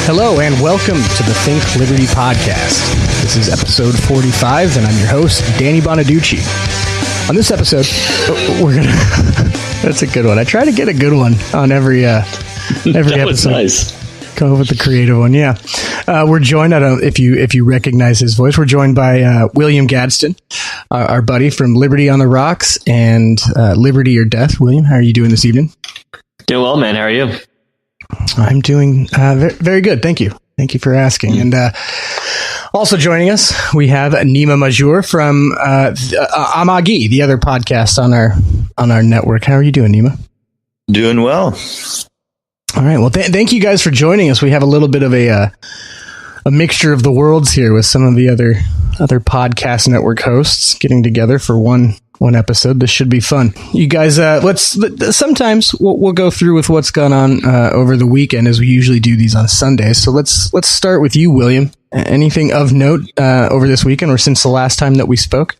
Hello and welcome to the Think Liberty podcast. This is episode 45 and I'm your host, Danny Bonaducci. On this episode, we're going to... That's a good one. I try to get a good one on every that episode. Was nice. Come up with the creative one, yeah. We're joined, I don't know if you recognize his voice, we're joined by William Gadsden, our buddy from Liberty on the Rocks and Liberty or Death. William, how are you doing this evening? Doing well, man. How are you? I'm doing very good. Thank you. Thank you for asking. And also joining us, we have Nima Majur from Amagi, the other podcast on our network. How are you doing, Nima? Doing well. All right. Well, thank you guys for joining us. We have a little bit of a mixture of the worlds here with some of the other podcast network hosts getting together for one episode. This should be fun. You guys, sometimes we'll go through with what's gone on over the weekend as we usually do these on Sundays. So let's start with you, William. Anything of note over this weekend or since the last time that we spoke?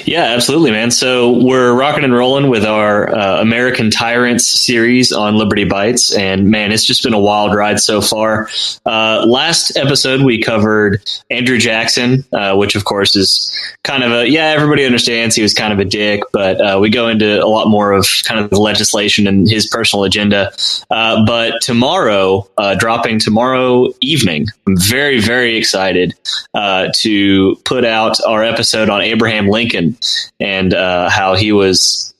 Yeah, absolutely, man. So we're rocking and rolling with our American Tyrants series on Liberty Bytes. And man, it's just been a wild ride so far. Last episode, we covered Andrew Jackson, which of course is kind of everybody understands he was kind of a dick, but we go into a lot more of kind of the legislation and his personal agenda. But tomorrow, dropping tomorrow evening, I'm very, very excited to put out our episode on Abraham Lincoln and how he was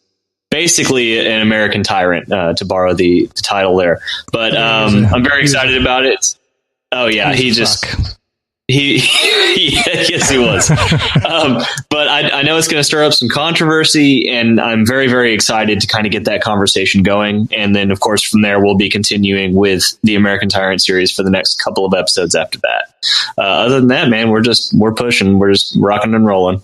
basically an American tyrant, to borrow the title there. But I'm very excited about it. Oh yeah, yes, he was. But I know it's going to stir up some controversy, and I'm very, very excited to kind of get that conversation going. And then, of course, from there, we'll be continuing with the American Tyrant series for the next couple of episodes after that. Other than that, man, we're pushing, we're just rocking and rolling.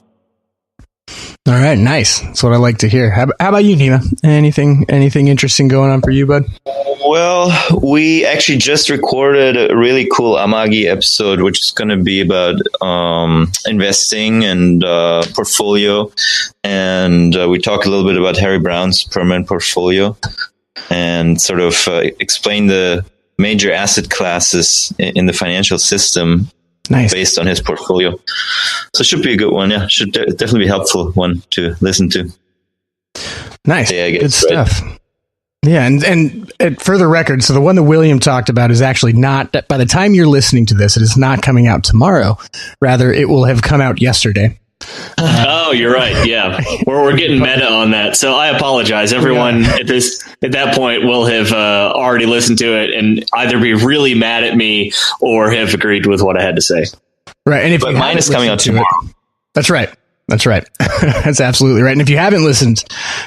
All right, nice. That's what I like to hear. How about you, Nima? Anything interesting going on for you, bud? Well, we actually just recorded a really cool Amagi episode, which is going to be about investing and portfolio. And we talk a little bit about Harry Brown's permanent portfolio and sort of explain the major asset classes in the financial system. Nice. Based on his portfolio. So it should be a good one. Yeah, should definitely be a helpful one to listen to. Nice. Yeah, good stuff. Right. Yeah. And for the record, so the one that William talked about is actually not, by the time you're listening to this, it is not coming out tomorrow. Rather, it will have come out yesterday. Oh, you're right. Yeah, we're getting meta on that. So I apologize. Everyone at that point will have already listened to it and either be really mad at me or have agreed with what I had to say. Right. And but mine is coming out tomorrow. That's right. That's absolutely right. And if you haven't listened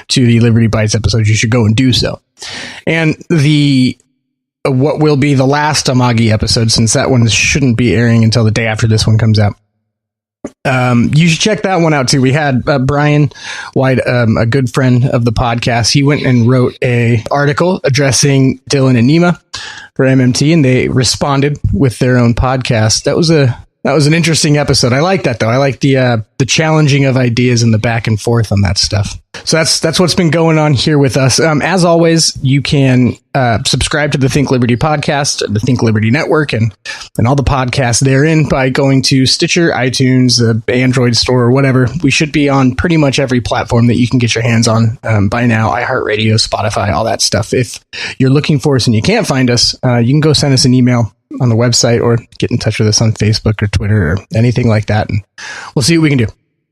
to the Liberty Bytes episode, you should go and do so. And what will be the last Amagi episode, since that one shouldn't be airing until the day after this one comes out. You should check that one out too. We had Brian White, a good friend of the podcast. He went and wrote a article addressing Dylan and Nima for MMT, and they responded with their own podcast. That was an interesting episode. I like that though. I like the challenging of ideas and the back and forth on that stuff. So that's what's been going on here with us. As always, you can subscribe to the Think Liberty podcast, the Think Liberty Network, and all the podcasts therein by going to Stitcher, iTunes, the Android store, or whatever. We should be on pretty much every platform that you can get your hands on by now. iHeartRadio, Spotify, all that stuff. If you're looking for us and you can't find us, you can go send us an email on the website or get in touch with us on Facebook or Twitter or anything like that, and we'll see what we can do.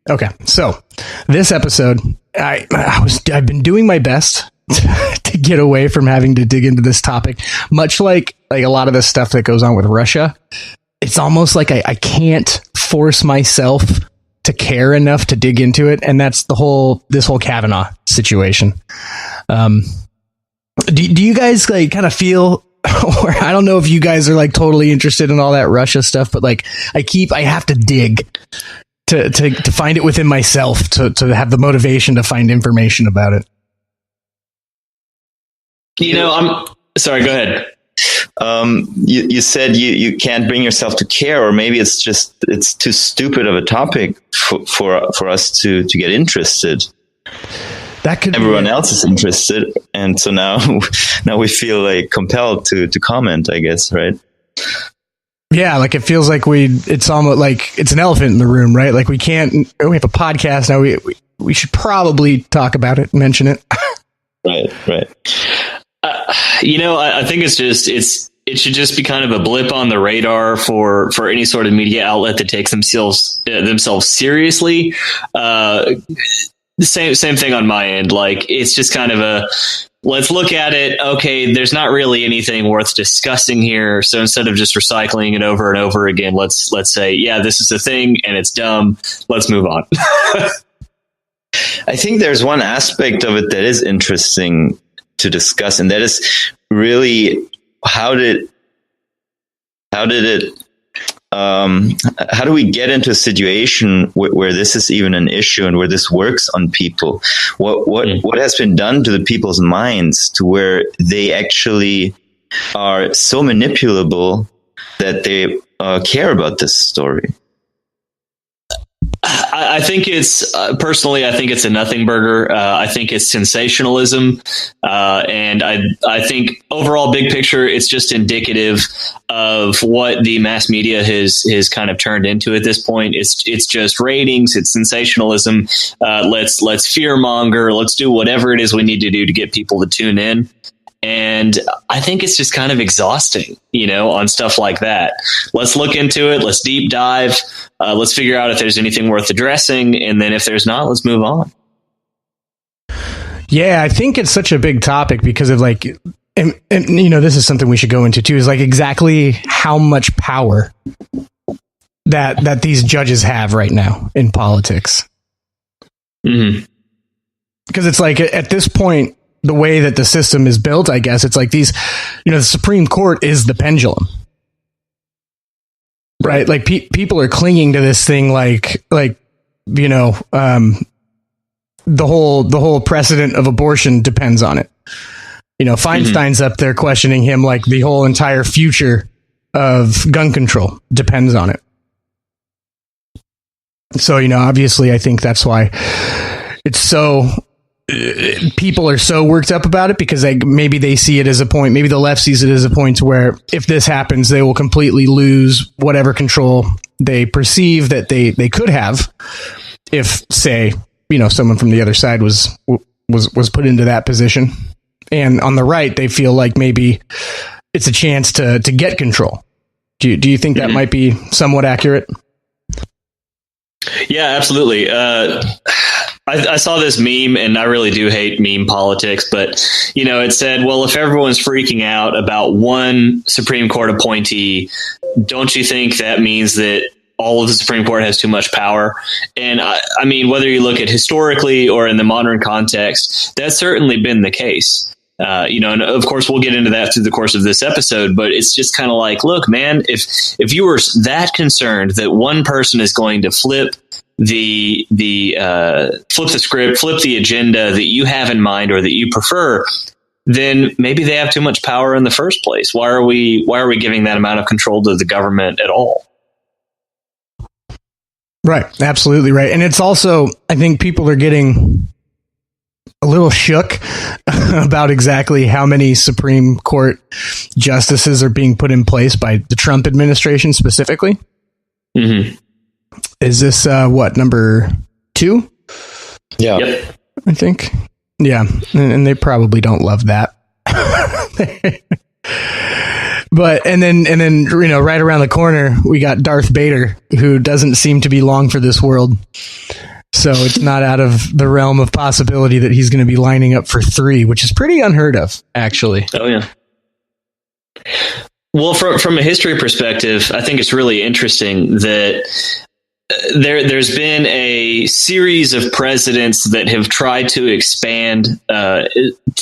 Okay, so this episode, I've been doing my best to get away from having to dig into this topic, much like a lot of the stuff that goes on with Russia. It's almost like I can't force myself to care enough to dig into it, and that's this whole Kavanaugh situation. Do you guys kind of feel? Or I don't know if you guys are totally interested in all that Russia stuff, but I have to dig to find it within myself to have the motivation to find information about it. I'm sorry. Go ahead. You said you can't bring yourself to care, or maybe it's too stupid of a topic for us to get interested. That could everyone else is interested, and so now we feel like compelled to comment, I guess, right? Yeah, like it feels like it's almost like it's an elephant in the room, right? Like we have a podcast now. We should probably talk about it, mention it. Right. I think it should just be kind of a blip on the radar for any sort of media outlet that takes themselves seriously. Same thing on my end. Like, it's just kind of let's look at it. Okay, there's not really anything worth discussing here. So instead of just recycling it over and over again, let's say, yeah, this is a thing and it's dumb. Let's move on. I think there's one aspect of it that is interesting to discuss, and that is really how do we get into a situation where this is even an issue and where this works on people? What has been done to the people's minds to where they actually are so manipulable that they care about this story? I think it's personally, I think it's a nothing burger. I think it's sensationalism. And I think overall, big picture, it's just indicative of what the mass media has kind of turned into at this point. It's just ratings. It's sensationalism. Let's fear monger. Let's do whatever it is we need to do to get people to tune in. And I think it's just kind of exhausting, on stuff like that. Let's look into it. Let's deep dive. Let's figure out if there's anything worth addressing. And then if there's not, let's move on. Yeah, I think it's such a big topic because of and this is something we should go into too, is like exactly how much power that these judges have right now in politics. Mm-hmm. Because it's like at this point, the way that the system is built, I guess it's like the Supreme Court is the pendulum, right? Like people are clinging to this thing, the whole precedent of abortion depends on it. Feinstein's up there questioning him, like the whole entire future of gun control depends on it. So, obviously I think that's why it's so, people are so worked up about it, because maybe they see it as a point. Maybe the left sees it as a point where if this happens, they will completely lose whatever control they perceive that they could have if, say, someone from the other side was put into that position. And on the right, they feel like maybe it's a chance to get control. Do you think that might be somewhat accurate? Yeah, absolutely. I saw this meme, and I really do hate meme politics, but, it said, well, if everyone's freaking out about one Supreme Court appointee, don't you think that means that all of the Supreme Court has too much power? And I mean, whether you look at historically or in the modern context, that's certainly been the case. And of course, we'll get into that through the course of this episode, but it's just kind of like, look, man, if you were that concerned that one person is going to flip the script, flip the agenda that you have in mind or that you prefer, then maybe they have too much power in the first place. Why are we giving that amount of control to the government at all? Right. Absolutely right. And it's also, I think people are getting a little shook about exactly how many Supreme Court justices are being put in place by the Trump administration specifically. Mm-hmm. Is this number 2? Yeah, yep. I think. Yeah, and they probably don't love that. But and then right around the corner we got Darth Vader, who doesn't seem to be long for this world. So it's not out of the realm of possibility that he's going to be lining up for 3, which is pretty unheard of, actually. Oh, yeah. Well, from a history perspective, I think it's really interesting that there's been a series of presidents that have tried to expand, at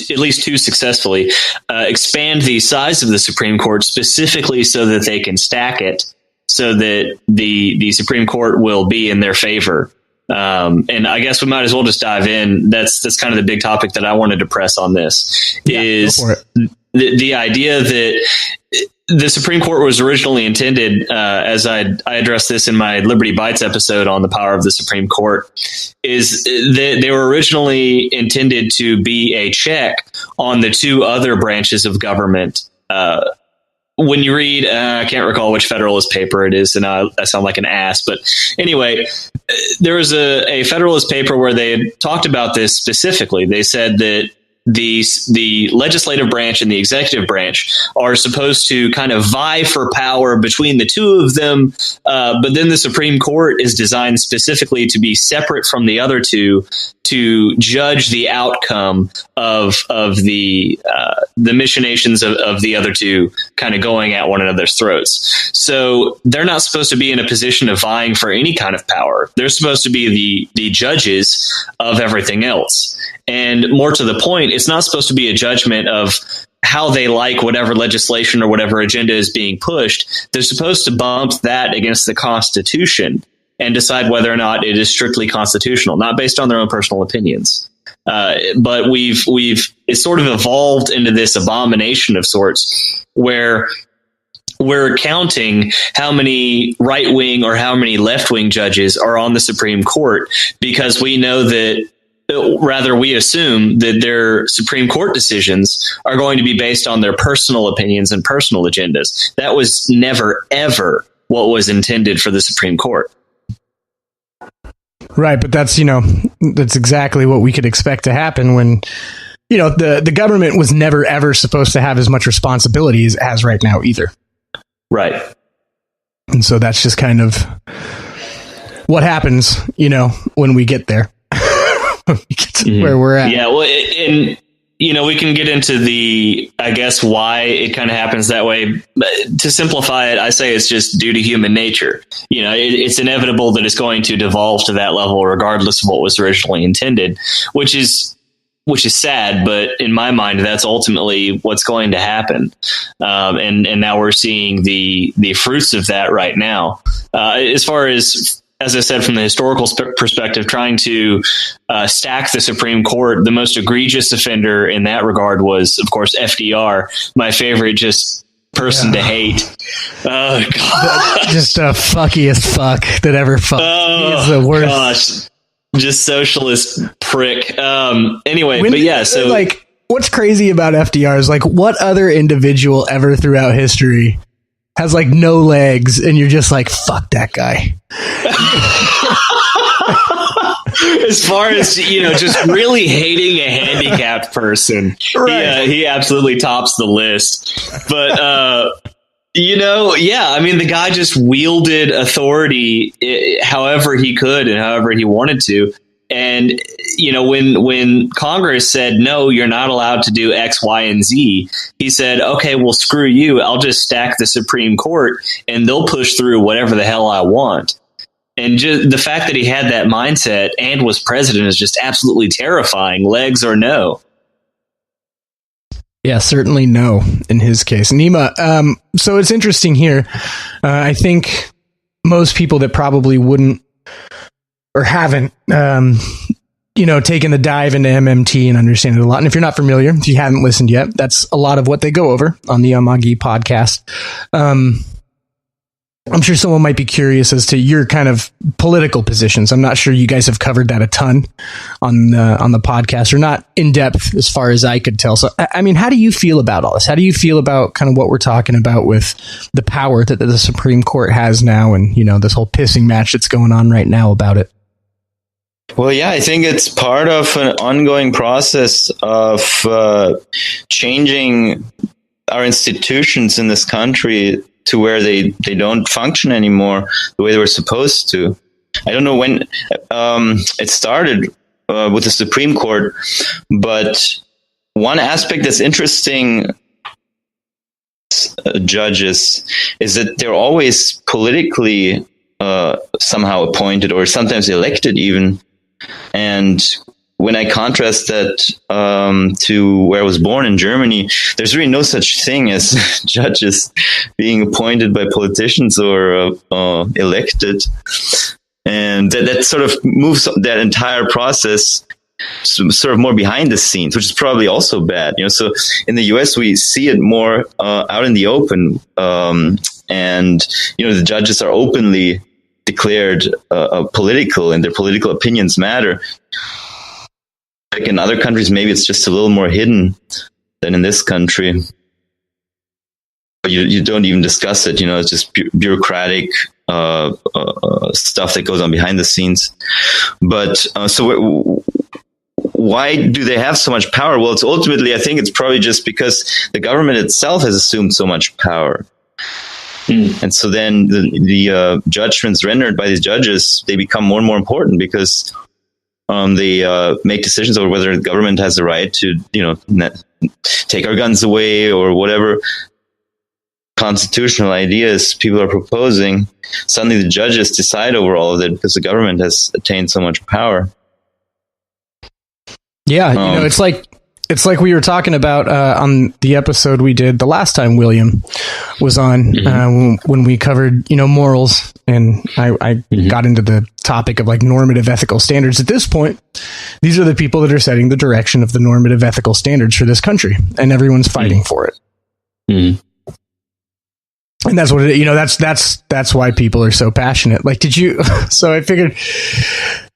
least 2 successfully, expand the size of the Supreme Court specifically so that they can stack it so that the Supreme Court will be in their favor. And I guess we might as well just dive in. That's kind of the big topic that I wanted to press on this, is the idea that the Supreme Court was originally intended, as I addressed this in my Liberty Bytes episode on the power of the Supreme Court, is that they were originally intended to be a check on the 2 other branches of government, when you read, I can't recall which Federalist paper it is, and I sound like an ass. But anyway, there was a Federalist paper where they had talked about this specifically. They said that the legislative branch and the executive branch are supposed to kind of vie for power between the two of them, but then the Supreme Court is designed specifically to be separate from the other two to judge the outcome of the machinations of the other two kind of going at one another's throats. So they're not supposed to be in a position of vying for any kind of power. They're supposed to be the judges of everything else. And more to the point, it's not supposed to be a judgment of how they like whatever legislation or whatever agenda is being pushed. They're supposed to bump that against the Constitution and decide whether or not it is strictly constitutional, not based on their own personal opinions. But it's sort of evolved into this abomination of sorts where we're counting how many right-wing or how many left-wing judges are on the Supreme Court because we know that, rather, we assume that their Supreme Court decisions are going to be based on their personal opinions and personal agendas. That was never, ever what was intended for the Supreme Court. Right, but that's exactly what we could expect to happen when, the government was never, ever supposed to have as much responsibility as it has right now either. Right. And so that's just kind of what happens, when we get there. Get to where we're at. Yeah, well, and we can get into I guess, why it kind of happens that way. But to simplify it, I say it's just due to human nature. It's inevitable that it's going to devolve to that level, regardless of what was originally intended, which is sad. But in my mind, that's ultimately what's going to happen. And now we're seeing the fruits of that right now. As far as I said, from the historical perspective, trying to stack the Supreme Court, the most egregious offender in that regard was, of course, FDR, my favorite person to hate. Oh, God. Just a fuckiest fuck that ever fucked. He's the worst. Gosh. Just socialist prick. Anyway, but yeah, so what's crazy about FDR is what other individual ever throughout history has no legs and you're just fuck that guy. As far as, just really hating a handicapped person. Right. He absolutely tops the list. But, the guy just wielded authority however he could and however he wanted to. And, when Congress said, no, you're not allowed to do X, Y, and Z, he said, okay, well, screw you. I'll just stack the Supreme Court and they'll push through whatever the hell I want. And just the fact that he had that mindset and was president is just absolutely terrifying, legs or no. Yeah, certainly no in his case. Nima, so it's interesting here. I think most people that probably wouldn't or haven't, taken the dive into MMT and understand it a lot. And if you're not familiar, if you haven't listened yet, that's a lot of what they go over on the Amagi podcast. I'm sure someone might be curious as to your kind of political positions. I'm not sure you guys have covered that a ton on the podcast, or not in depth as far as I could tell. So, I mean, how do you feel about all this? How do you feel about kind of what we're talking about with the power that the Supreme Court has now, and this whole pissing match that's going on right now about it? Well, yeah, I think it's part of an ongoing process of changing our institutions in this country to where they don't function anymore the way they were supposed to. I don't know when it started with the Supreme Court, but one aspect that's interesting, judges, is that they're always politically somehow appointed or sometimes elected even. And when I contrast that to where I was born in Germany, there's really no such thing as judges being appointed by politicians or elected. And that sort of moves that entire process sort of more behind the scenes, which is probably also bad. So in the US, we see it more out in the open. And the judges are openly declared political, and their political opinions matter. Like in other countries, maybe it's just a little more hidden than in this country. you don't even discuss it. It's just bureaucratic stuff that goes on behind the scenes. But so why do they have so much power? Well, I think it's probably just because the government itself has assumed so much power. And so then the judgments rendered by these judges, they become more and more important because they make decisions over whether the government has the right to, take our guns away or whatever constitutional ideas people are proposing. Suddenly the judges decide over all of it because the government has attained so much power. Yeah, it's like we were talking about on the episode we did the last time William was on, when we covered, morals, and I got into the topic of like normative ethical standards. At this point, these are the people that are setting the direction of the normative ethical standards for this country, and everyone's fighting for it. And that's what that's why people are so passionate. Like, so I figured,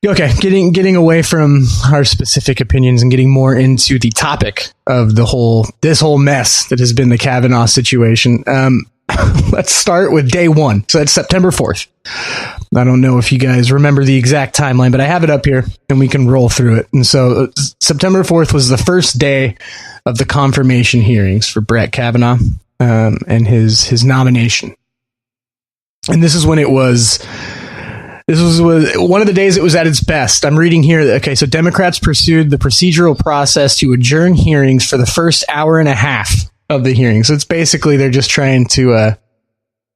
okay, getting away from our specific opinions and getting more into the topic of this whole mess that has been the Kavanaugh situation. Let's start with day one. So that's September 4th. I don't know if you guys remember the exact timeline, but I have it up here and we can roll through it. And so September 4th was the first day of the confirmation hearings for Brett Kavanaugh. And his nomination. And this was one of the days it was at its best. I'm reading here. Okay, so Democrats pursued the procedural process to adjourn hearings for the first hour and a half of the hearing. So it's basically they're just trying to,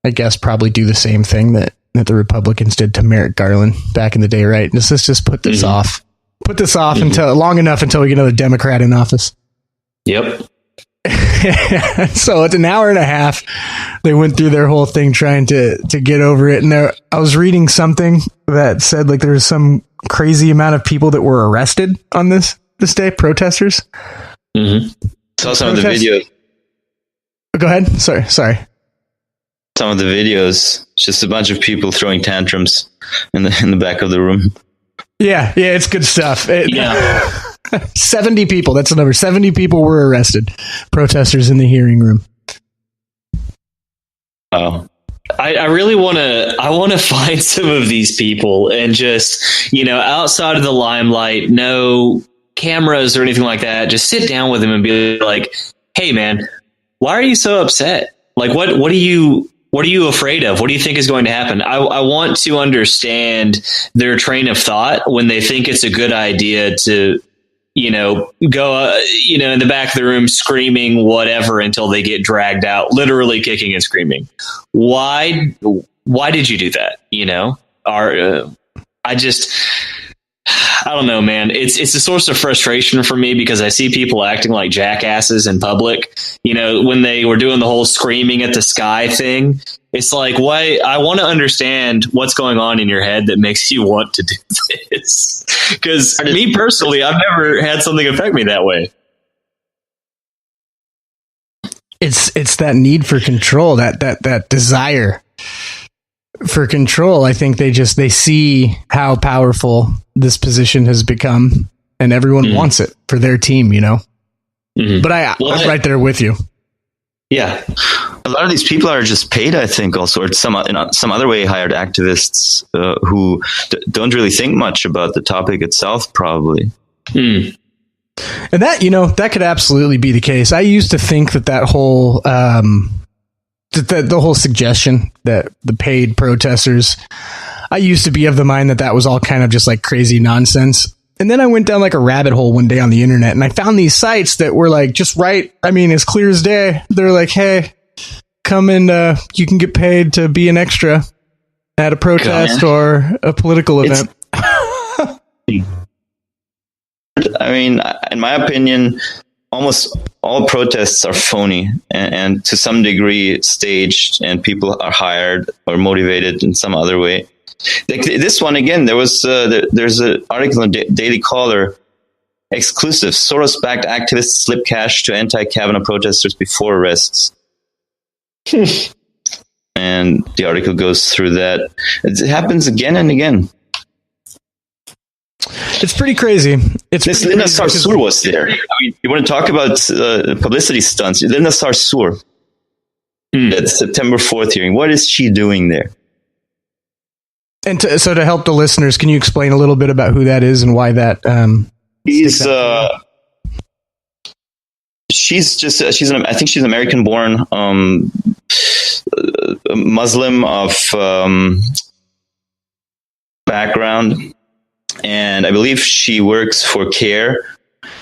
I guess, probably do the same thing that the Republicans did to Merrick Garland back in the day, right? Let's just put this off. Put this off until long enough until we get another Democrat in office. Yep. So it's an hour and a half. They went through their whole thing trying to get over it. And I was reading something that said like there was some crazy amount of people that were arrested on this day, protesters. Saw some of the videos. Go ahead. Sorry. Some of the videos, just a bunch of people throwing tantrums in the back of the room. Yeah, it's good stuff. 70 people. That's the number. 70 people were arrested. Protesters in the hearing room. Oh, I really want to find some of these people and just, outside of the limelight, no cameras or anything like that. Just sit down with them and be like, hey man, why are you so upset? Like, what are you afraid of? What do you think is going to happen? I want to understand their train of thought when they think it's a good idea to, go, in the back of the room screaming whatever until they get dragged out, literally kicking and screaming. Why did you do that? I don't know, man. It's a source of frustration for me because I see people acting like jackasses in public. When they were doing the whole screaming at the sky thing, it's like, why? I want to understand what's going on in your head that makes you want to do this. Because me personally, I've never had something affect me that way. It's that need for control, that desire for control. I think they see how powerful this position has become and everyone wants it for their team, But I'm right there with you. Yeah. A lot of these people are just paid, I think, also, or some other way hired activists who don't really think much about the topic itself, probably. And that, that could absolutely be the case. I used to think that whole, the whole suggestion that the paid protesters, I used to be of the mind that was all kind of just like crazy nonsense. And then I went down like a rabbit hole one day on the internet and I found these sites that were like just right. I mean, as clear as day. They're like, hey, come and you can get paid to be an extra at a protest or a political event. I mean, in my opinion, almost all protests are phony and to some degree staged, and people are hired or motivated in some other way. Like this one again, there's an article in Daily Caller, exclusive: Soros-backed activists slip cash to anti-Kavanaugh protesters before arrests. And the article goes through that. It happens again and again. It's pretty crazy. This Linda Sarsour was there. I mean, you want to talk about publicity stunts? Linda Sarsour. That September 4th hearing. What is she doing there? And so to help the listeners, can you explain a little bit about who that is and why that? She's I think she's American born, Muslim of background, and I believe she works for CARE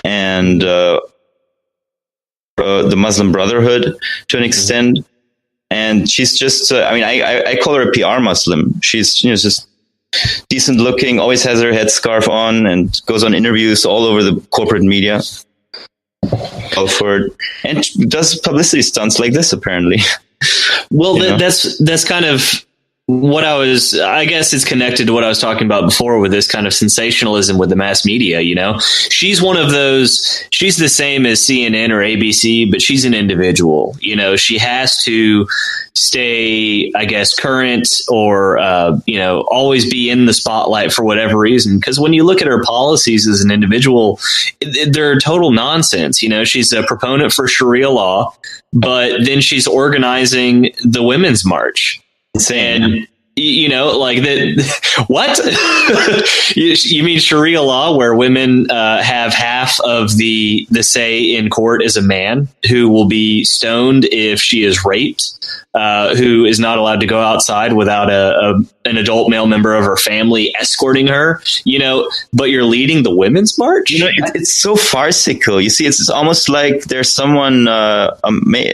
and the Muslim Brotherhood to an extent. And she's just, I call her a PR Muslim. She's just decent looking, always has her headscarf on, and goes on interviews all over the corporate media. And does publicity stunts like this, apparently. Well, that's kind of what I guess it's connected to what I was talking about before with this kind of sensationalism with the mass media. She's one of those, she's the same as CNN or ABC, but she's an individual. She has to stay, I guess, current or, always be in the spotlight for whatever reason. Because when you look at her policies as an individual, they're total nonsense. She's a proponent for Sharia law, but then she's organizing the Women's March. Insane. And like that. What? You mean Sharia law, where women have half of the say in court as a man, who will be stoned if she is raped, who is not allowed to go outside without an adult male member of her family escorting her. But you're leading the Women's March. It's so farcical. You see, it's almost like there's someone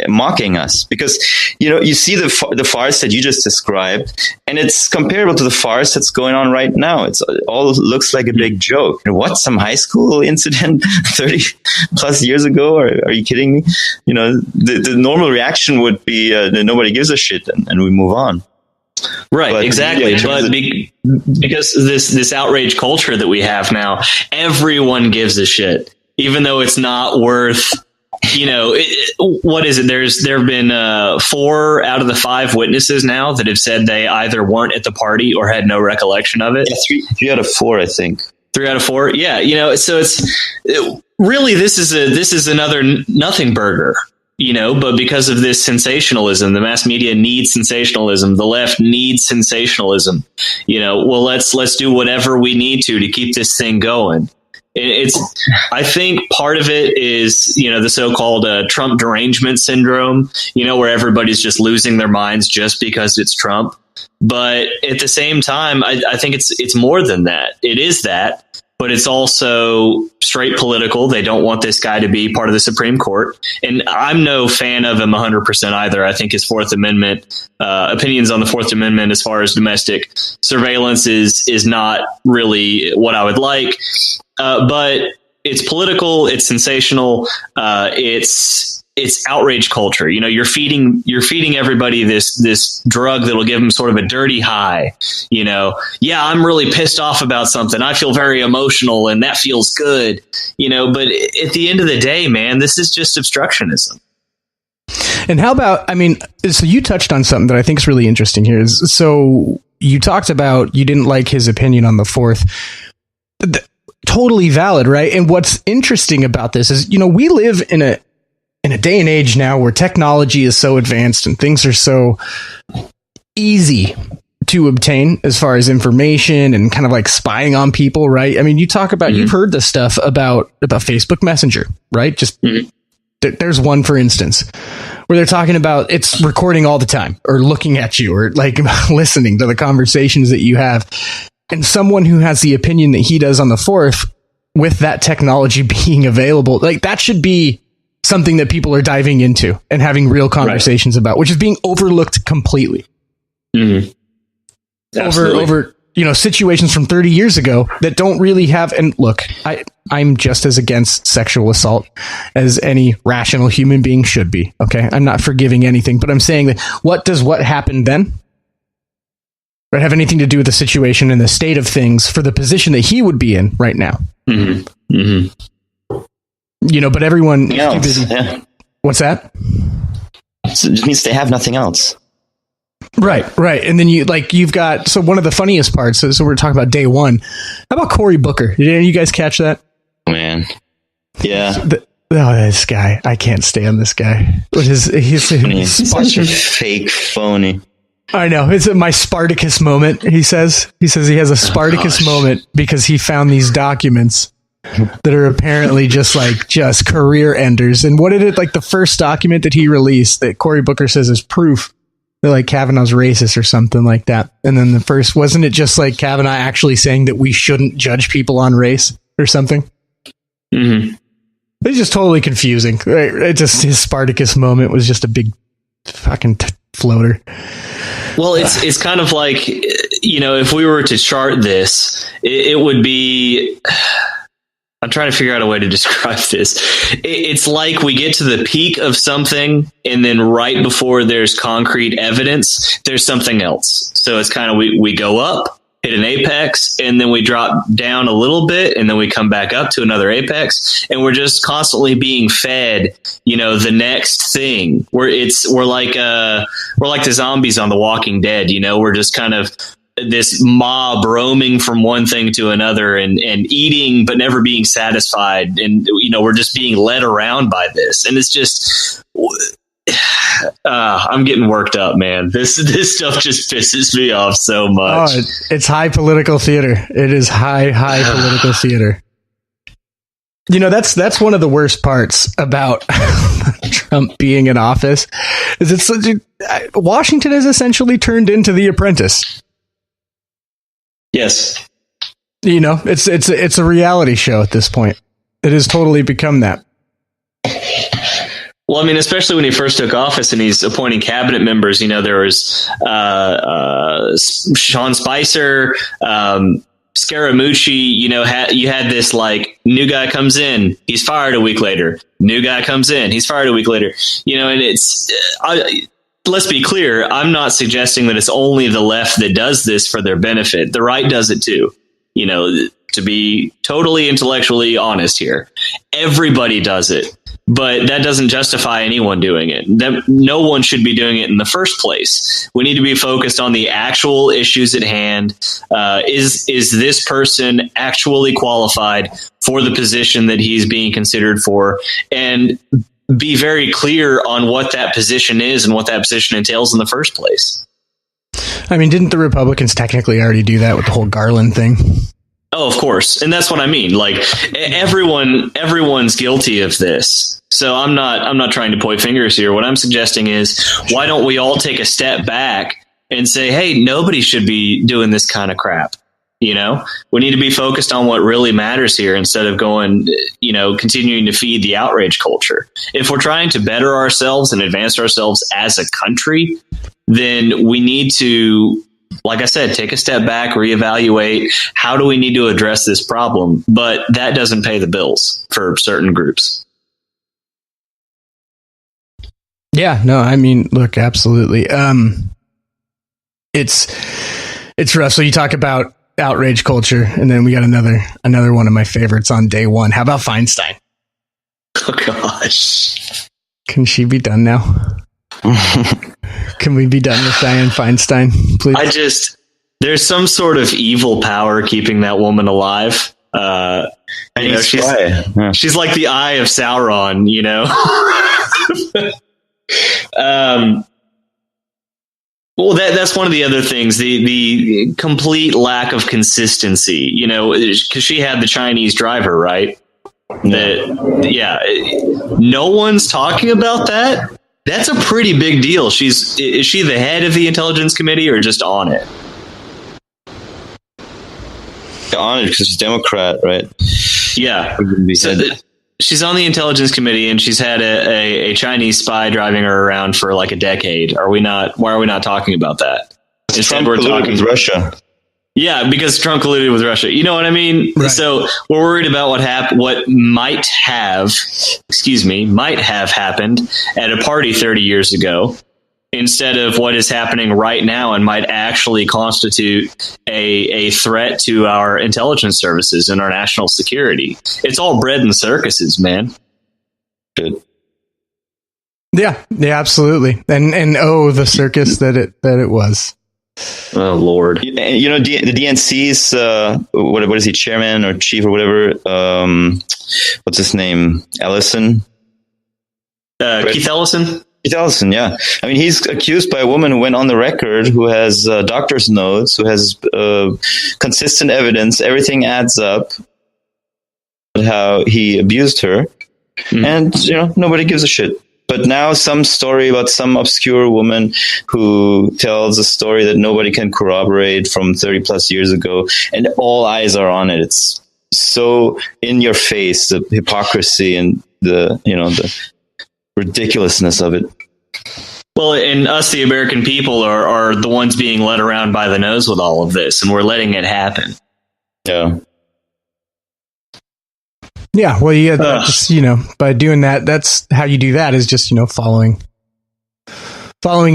mocking us, because you see the farce that you just described, and it's comparable to the farce that's going on right now. It's all looks like a big joke. What, some high school incident 30 plus years ago? Or are you kidding me? The normal reaction would be nobody gives a shit, and we move on. Right, but, exactly. But because this outrage culture that we have now, everyone gives a shit, even though it's not worth. What is it? There have been 4 out of the 5 witnesses now that have said they either weren't at the party or had no recollection of it. Yeah, 3 out of 4, I think. 3 out of 4. Yeah. So really, this is another nothing burger. But because of this sensationalism, the mass media needs sensationalism. The left needs sensationalism. Well, let's do whatever we need to keep this thing going. I think part of it is, the so-called Trump derangement syndrome, where everybody's just losing their minds just because it's Trump. But at the same time, I think it's more than that. It is that. But it's also straight political. They don't want this guy to be part of the Supreme Court. And I'm no fan of him 100% either. I think his Fourth Amendment opinions on the Fourth Amendment as far as domestic surveillance is not really what I would like. But it's political. It's sensational. It's outrage culture. You're feeding everybody this drug that'll give them sort of a dirty high. Yeah, I'm really pissed off about something. I feel very emotional, and that feels good. But at the end of the day, man, this is just obstructionism. And how about, so you touched on something that I think is really interesting here. So you talked about you didn't like his opinion on the Fourth. Totally valid, right? And what's interesting about this is, we live in a day and age now where technology is so advanced and things are so easy to obtain as far as information and kind of like spying on people, right? You talk about, you've heard the stuff about Facebook Messenger, right? Just there's one, for instance, where they're talking about it's recording all the time or looking at you or like listening to the conversations that you have. And someone who has the opinion that he does on the Fourth, with that technology being available, like that should be something that people are diving into and having real conversations about, which is being overlooked completely. Over situations from 30 years ago that don't really have. And look, I'm just as against sexual assault as any rational human being should be. Okay, I'm not forgiving anything, but I'm saying that what happened then? Right, have anything to do with the situation and the state of things for the position that he would be in right now. But everyone is too busy. Yeah. What's that? So it just means they have nothing else. Right. And then you've got, so one of the funniest parts, so we're talking about day one. How about Cory Booker? Did any of you guys catch that? Man. Yeah. this guy. I can't stand this guy. What is he's such a fake phony. I know. It's my Spartacus moment, he says. He says he has a Spartacus moment because he found these documents that are apparently just career enders. And what did it, like the first document that he released that Cory Booker says is proof that like Kavanaugh's racist or something like that. And then the first, wasn't it just like Kavanaugh actually saying that we shouldn't judge people on race or something? Mm-hmm. It's just totally confusing. It just, his Spartacus moment was just a big fucking floater. Well, it's kind of like, if we were to chart this, it would be, I'm trying to figure out a way to describe this. It's like we get to the peak of something, and then right before there's concrete evidence, there's something else. So it's kind of, we go up, hit an apex, and then we drop down a little bit, and then we come back up to another apex, and we're just constantly being fed, the next thing. We're like the zombies on The Walking Dead. We're just kind of this mob roaming from one thing to another and eating but never being satisfied, and we're just being led around by this, and it's just. I'm getting worked up, man. This stuff just pisses me off so much. Oh, it's high political theater. It is high political theater. That's one of the worst parts about Trump being in office is Washington has essentially turned into The Apprentice. Yes. It's a reality show at this point. It has totally become that. Well, I mean, especially when he first took office and he's appointing cabinet members, there was Sean Spicer, Scaramucci, you had this like new guy comes in, he's fired a week later. New guy comes in, he's fired a week later. And it's, let's be clear, I'm not suggesting that it's only the left that does this for their benefit. The right does it too. To be totally intellectually honest here, everybody does it. But that doesn't justify anyone doing it. No one should be doing it in the first place. We need to be focused on the actual issues at hand. Is this person actually qualified for the position that he's being considered for? And be very clear on what that position is and what that position entails in the first place. I mean, didn't the Republicans technically already do that with the whole Garland thing? Oh, of course. And that's what I mean. Like everyone's guilty of this. So I'm not trying to point fingers here. What I'm suggesting is, why don't we all take a step back and say, hey, nobody should be doing this kind of crap. We need to be focused on what really matters here instead of going, continuing to feed the outrage culture. If we're trying to better ourselves and advance ourselves as a country, then we need to, like I said, take a step back, reevaluate how do we need to address this problem. But that doesn't pay the bills for certain groups. Yeah, no, I mean, look, absolutely. It's rough. So you talk about outrage culture, and then we got another one of my favorites on day one. How about Feinstein? Oh gosh. Can she be done now? Can we be done with Dianne Feinstein, please? There's some sort of evil power keeping that woman alive. She's like the eye of Sauron, Well, that's one of the other things, the complete lack of consistency, because she had the Chinese driver, right? No one's talking about that. That's a pretty big deal. Is she the head of the Intelligence Committee or just on it? On it because she's Democrat, right? Yeah. She's on the Intelligence Committee, and she's had a Chinese spy driving her around for like a decade. Why are we not talking about that? Instead, we're talking with Russia. Yeah, because Trump colluded with Russia. You know what I mean? Right. So we're worried about what might have happened at a party 30 years ago, instead of what is happening right now and might actually constitute a threat to our intelligence services and our national security. It's all bread and circuses, man. Good. Yeah, absolutely. And the circus that it was. Oh Lord! The DNC's what is he, chairman or chief or whatever? What's his name? Ellison. Keith Ellison. Keith Ellison, yeah. I mean, he's accused by a woman who went on the record, who has doctor's notes, who has consistent evidence. Everything adds up. How he abused her, and nobody gives a shit. But now some story about some obscure woman who tells a story that nobody can corroborate from 30 plus years ago, and all eyes are on it. It's so in your face, the hypocrisy and the ridiculousness of it. Well, and us, the American people, are the ones being led around by the nose with all of this, and we're letting it happen. Yeah. Yeah, well, just, by doing that, that's how you do that, is just, following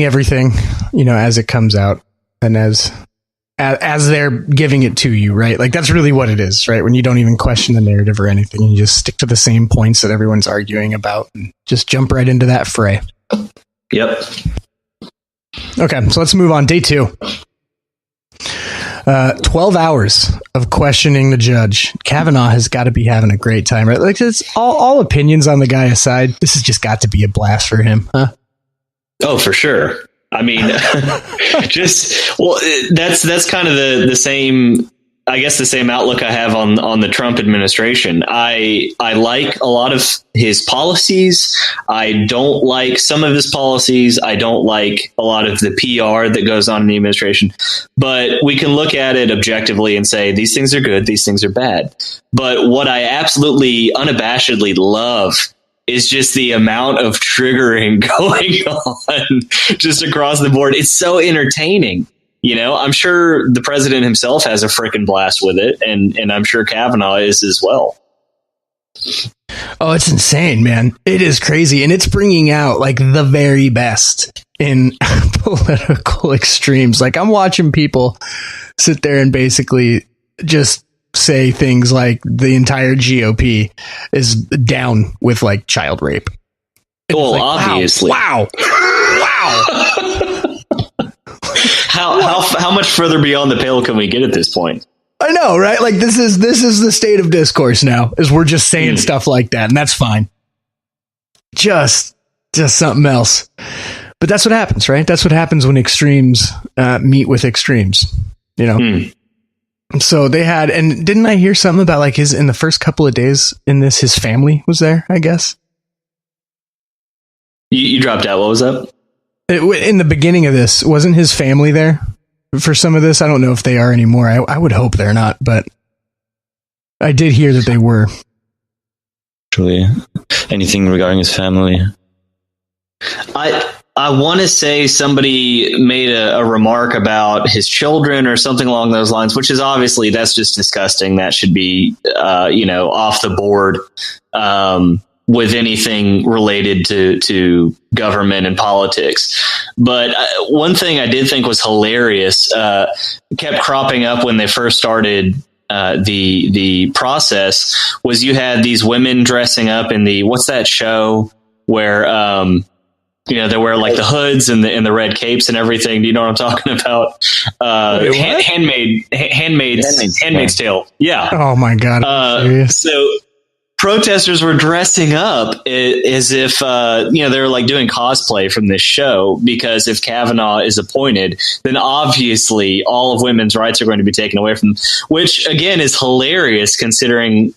everything, as it comes out and as they're giving it to you, right? Like, that's really what it is, right? When you don't even question the narrative or anything, you just stick to the same points that everyone's arguing about and just jump right into that fray. Yep. Okay, so let's move on. Day 2. 12 hours of questioning the judge. Kavanaugh has got to be having a great time, right? Like, it's all opinions on the guy aside. This has just got to be a blast for him, huh? Oh, for sure. I mean, that's kind of the same, I guess, the same outlook I have on the Trump administration. I like a lot of his policies. I don't like some of his policies. I don't like a lot of the PR that goes on in the administration. But we can look at it objectively and say, these things are good, these things are bad. But what I absolutely unabashedly love is just the amount of triggering going on just across the board. It's so entertaining. I'm sure the president himself has a freaking blast with it, and I'm sure Kavanaugh is as well. Oh, it's insane, man. It is crazy. And it's bringing out like the very best in political extremes. Like, I'm watching people sit there and basically just say things like the entire GOP is down with like child rape. Well, like, obviously. Wow. How much further beyond the pale can we get at this point? I know, right? Like, this is the state of discourse now, is we're just saying stuff like that, and that's fine. Just something else. But that's what happens, right? That's what happens when extremes meet with extremes, So they had, and didn't I hear something about like in the first couple of days in this, his family was there, I guess? You dropped out. What was that? In the beginning of this, wasn't his family there for some of this? I don't know if they are anymore. I would hope they're not, but I did hear that they were. Actually, anything regarding his family? I want to say somebody made a remark about his children or something along those lines, which is obviously, that's just disgusting. That should be, off the board. With anything related to government and politics. But one thing I did think was hilarious, kept cropping up when they first started the process, was you had these women dressing up in what's that show where, they wear like the hoods and the red capes and everything. Do you know what I'm talking about? Handmaid's Tale. Yeah. Oh my God. So protesters were dressing up as if, they were like doing cosplay from this show, because if Kavanaugh is appointed, then obviously all of women's rights are going to be taken away from them, which again is hilarious considering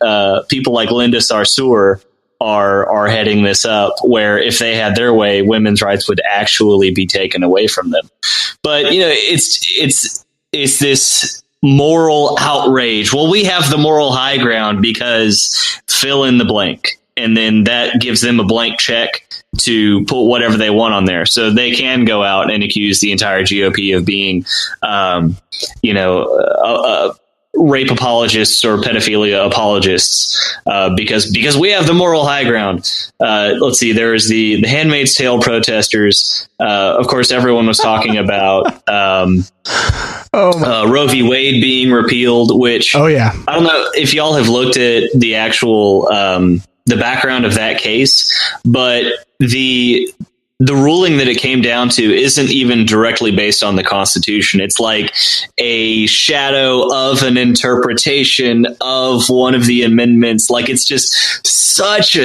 people like Linda Sarsour are heading this up, where if they had their way, women's rights would actually be taken away from them. But, it's this moral outrage. Well, we have the moral high ground because fill in the blank. And then that gives them a blank check to put whatever they want on there. So they can go out and accuse the entire GOP of being, rape apologists or pedophilia apologists, because we have the moral high ground. Let's see, there's the Handmaid's Tale protesters. Of course, everyone was talking about Roe v. Wade being repealed, which I don't know if y'all have looked at the actual the background of that case, but the the ruling that it came down to isn't even directly based on the Constitution. It's like a shadow of an interpretation of one of the amendments. Like, it's just such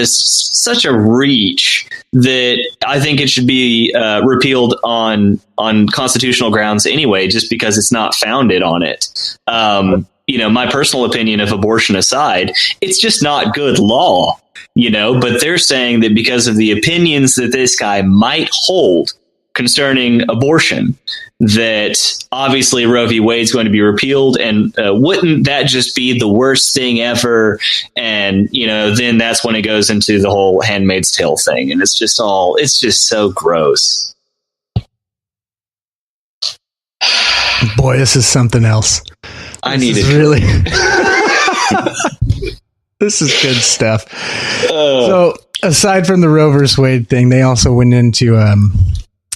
a reach that I think it should be repealed on constitutional grounds anyway, just because it's not founded on it. My personal opinion of abortion aside, it's just not good law. But they're saying that because of the opinions that this guy might hold concerning abortion, that obviously Roe v. Wade's going to be repealed. And wouldn't that just be the worst thing ever? And, then that's when it goes into the whole Handmaid's Tale thing. And it's just so gross. Boy, this is something else. Really. This is good stuff. So aside from the Roe versus Wade thing, they also went into,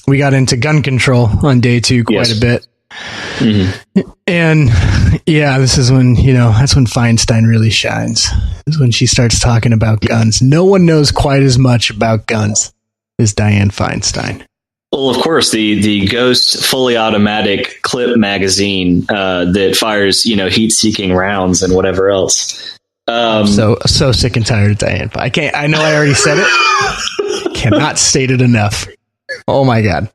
we got into gun control on day 2 quite a bit. Mm-hmm. And this is when, that's when Feinstein really shines. This is when she starts talking about guns. No one knows quite as much about guns as Dianne Feinstein. Well, of course, the Ghost fully automatic clip magazine that fires, heat-seeking rounds and whatever else. So sick and tired of Dianne. I know I already said it. Cannot state it enough. Oh my God.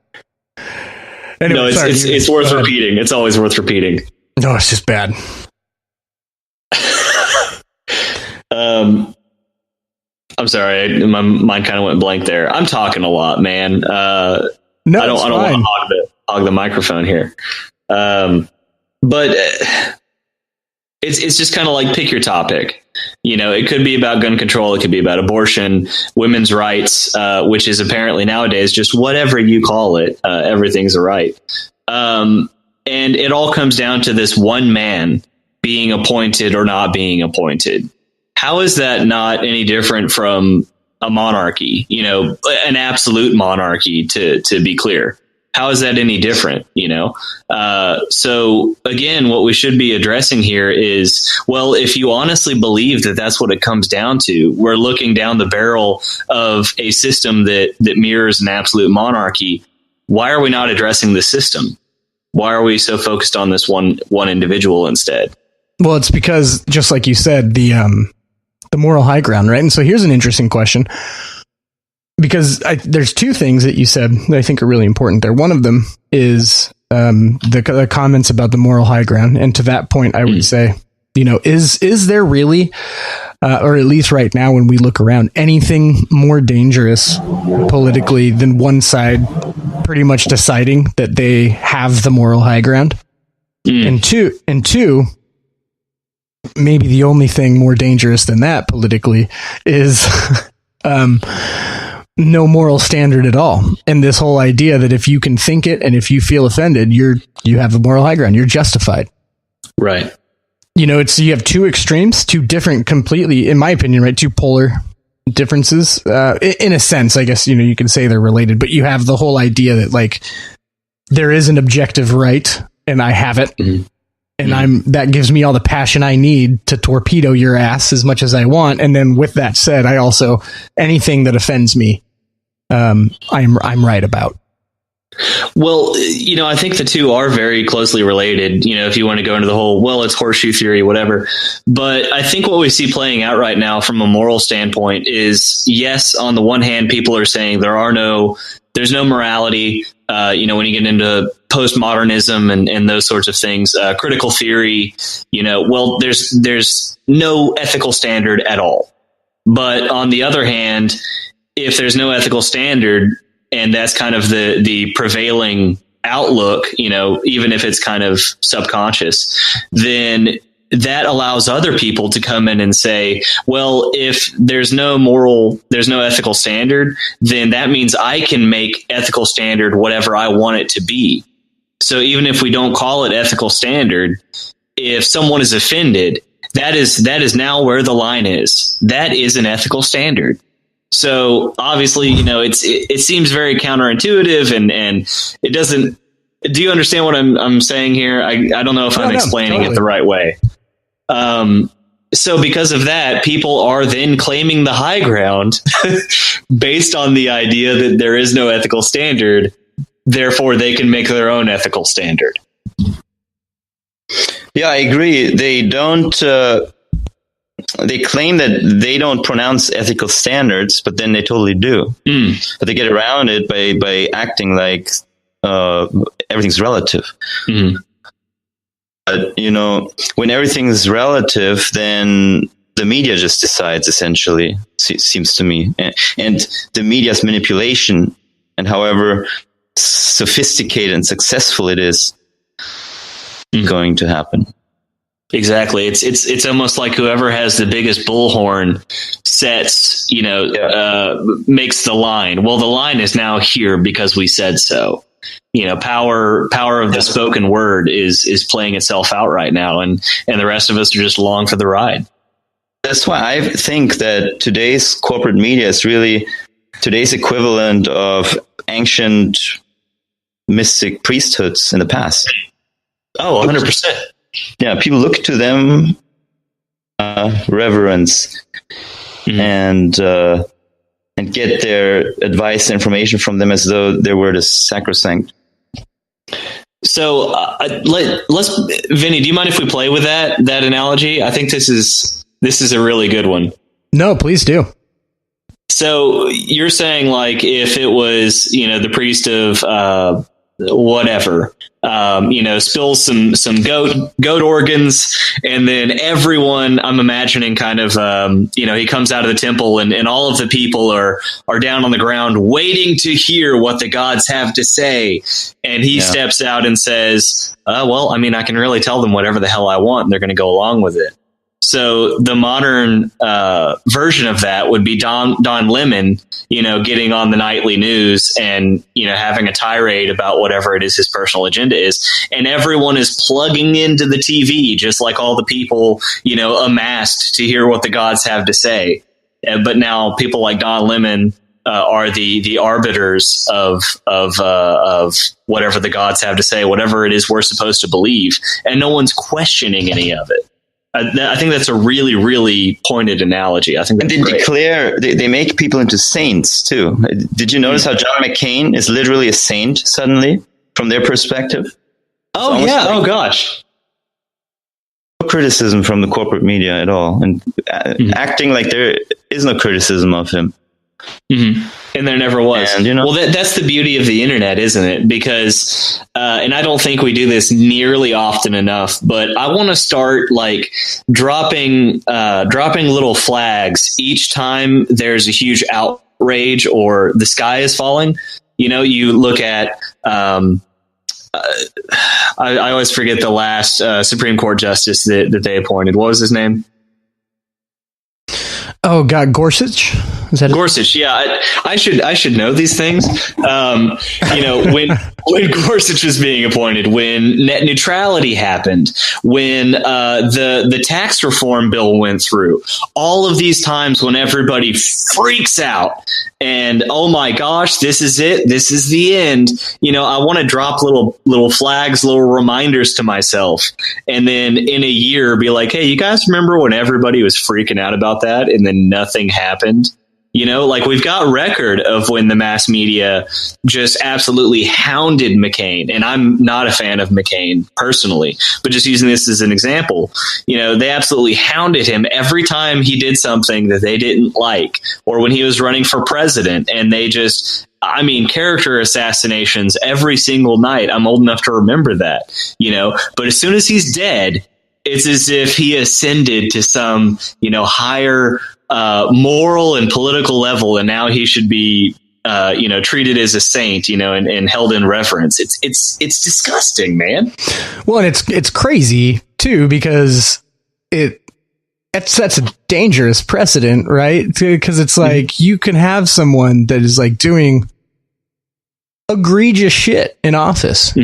Anyway, no, it's worth repeating. It's always worth repeating. No, it's just bad. I'm sorry. My mind kind of went blank there. I'm talking a lot, man. I don't want to hog the microphone here. But it's just kind of like, pick your topic. It could be about gun control. It could be about abortion, women's rights, which is apparently nowadays just whatever you call it. Everything's a right. And it all comes down to this one man being appointed or not being appointed. How is that not any different from a monarchy, an absolute monarchy, to be clear? How is that any different? So again, what we should be addressing here is, well, if you honestly believe that that's what it comes down to, we're looking down the barrel of a system that mirrors an absolute monarchy. Why are we not addressing the system? Why are we so focused on this one individual instead? Well, it's because, just like you said, the moral high ground, right? And so here's an interesting question. Because there's 2 things that you said that I think are really important there. One of them is the comments about the moral high ground. And to that point, I would say, is there really, or at least right now when we look around, anything more dangerous politically than one side pretty much deciding that they have the moral high ground? And two, maybe the only thing more dangerous than that politically is no moral standard at all. And this whole idea that if you can think it and if you feel offended, you have the moral high ground, you're justified. Right. You have 2 extremes, 2 different, completely, in my opinion, right, 2 polar differences. In a sense, I guess, you can say they're related, but you have the whole idea that, like, there is an objective right and I have it. Mm-hmm. And that gives me all the passion I need to torpedo your ass as much as I want. And then with that said, I also, anything that offends me, I'm right about. Well, I think the 2 are very closely related, if you want to go into the whole, well, it's horseshoe theory, whatever. But I think what we see playing out right now from a moral standpoint is, yes, on the one hand, people are saying there's no morality. When you get into postmodernism and those sorts of things, critical theory, well, there's no ethical standard at all. But on the other hand, if there's no ethical standard, and that's kind of the prevailing outlook, even if it's kind of subconscious, then that allows other people to come in and say, well, if there's no ethical standard, then that means I can make ethical standard whatever I want it to be. So even if we don't call it ethical standard, if someone is offended, that is now where the line is. That is an ethical standard. So obviously, it seems very counterintuitive and it doesn't. Do you understand what I'm saying here? I don't know if I'm explaining it the right way. So because of that, people are then claiming the high ground based on the idea that there is no ethical standard. Therefore, they can make their own ethical standard. Yeah, I agree. They don't. They claim that they don't pronounce ethical standards, but then they totally do. But they get around it by acting like everything's relative. But, you know, when everything's relative, then the media just decides, essentially, seems to me. And the media's manipulation, and however sophisticated and successful it is, going to happen. Exactly. It's almost like whoever has the biggest bullhorn sets, makes the line. Well, the line is now here because we said so. You know, power of the spoken word is playing itself out right now, and the rest of us are just along for the ride. That's why I think that today's corporate media is really today's equivalent of ancient mystic priesthoods in the past. Oh, 100%. Yeah, people look to them, reverence, and get their advice and information from them as though they were the sacrosanct. So let's, Vinny, do you mind if we play with that analogy? I think this is a really good one. No, please do. So you're saying, like, if it was, the priest of whatever, spills some goat organs, and then everyone, I'm imagining kind of, he comes out of the temple and all of the people are down on the ground waiting to hear what the gods have to say. And he steps out and says, I can really tell them whatever the hell I want, and they're going to go along with it. So the modern version of that would be Don Lemon, getting on the nightly news and, having a tirade about whatever it is his personal agenda is. And everyone is plugging into the TV, just like all the people, amassed to hear what the gods have to say. But now people like Don Lemon are the arbiters of whatever the gods have to say, whatever it is we're supposed to believe. And no one's questioning any of it. I think that's a really, really pointed analogy. I think that's great. They make people into saints too. Did you notice how John McCain is literally a saint suddenly from their perspective? Oh yeah. Oh gosh. No criticism from the corporate media at all, and acting like there is no criticism of him. Mm-hmm. And there never was. And, well, that's the beauty of the internet, isn't it? Because, and I don't think we do this nearly often enough, but I want to start like dropping little flags each time there's a huge outrage or the sky is falling. You look at, I always forget the last Supreme Court justice that they appointed. What was his name? Oh God, Gorsuch. Is that Gorsuch? Yeah, I should know these things. When Gorsuch was being appointed, when net neutrality happened, when the tax reform bill went through, all of these times when everybody freaks out and oh my gosh, this is it, this is the end. I want to drop little flags, little reminders to myself, and then in a year be like, hey, you guys remember when everybody was freaking out about that, and then nothing happened? We've got record of when the mass media just absolutely hounded McCain. And I'm not a fan of McCain personally, but just using this as an example, they absolutely hounded him every time he did something that they didn't like, or when he was running for president. And they just, character assassinations every single night. I'm old enough to remember that, but as soon as he's dead, it's as if he ascended to some, higher moral and political level, and now he should be treated as a saint, and held in reverence. It's disgusting, man. Well, and it's crazy too, because it sets a dangerous precedent, right? Because it's like you can have someone that is like doing egregious shit in office.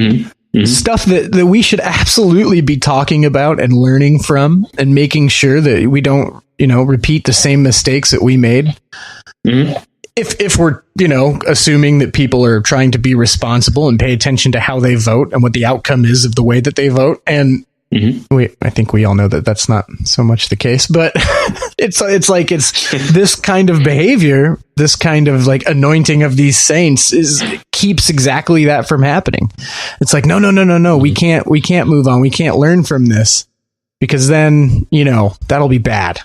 Stuff that we should absolutely be talking about and learning from, and making sure that we don't, repeat the same mistakes that we made. If we're, assuming that people are trying to be responsible and pay attention to how they vote and what the outcome is of the way that they vote. And I think we all know that that's not so much the case, but it's this kind of behavior, this kind of like anointing of these saints keeps exactly that from happening. It's like, no, we can't move on. We can't learn from this because then, that'll be bad.